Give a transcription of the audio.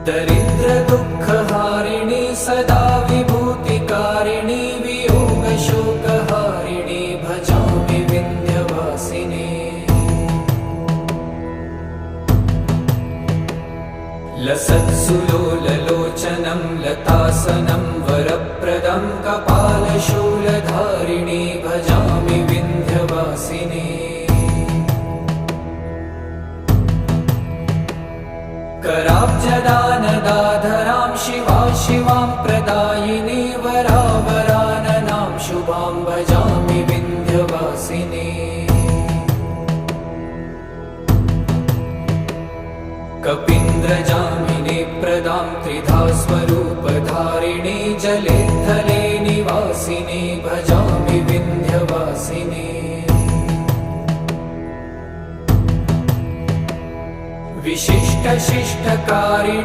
दरिद्रदुःखहारिणी सदा विभूतिकारिणी वियोगशोकहारिणी भजामि विन्ध्यवासिनी। लसत्सुलोललोचनं लतासनं वरप्रदं कपालशूलधारिणी भजामि विन्ध्यवासिनी। कराब्जदानदाधरां शिवां प्रदायिनी वरावराननां शुभां भजामि विन्ध्यवासिनी। कपीन्द्रजामिनी प्रदां त्रिधा स्वरूपधारिणी जले थले निवासिनी भजामि विन्ध्यवासिनी। विशिष्टशिष्टकारिणी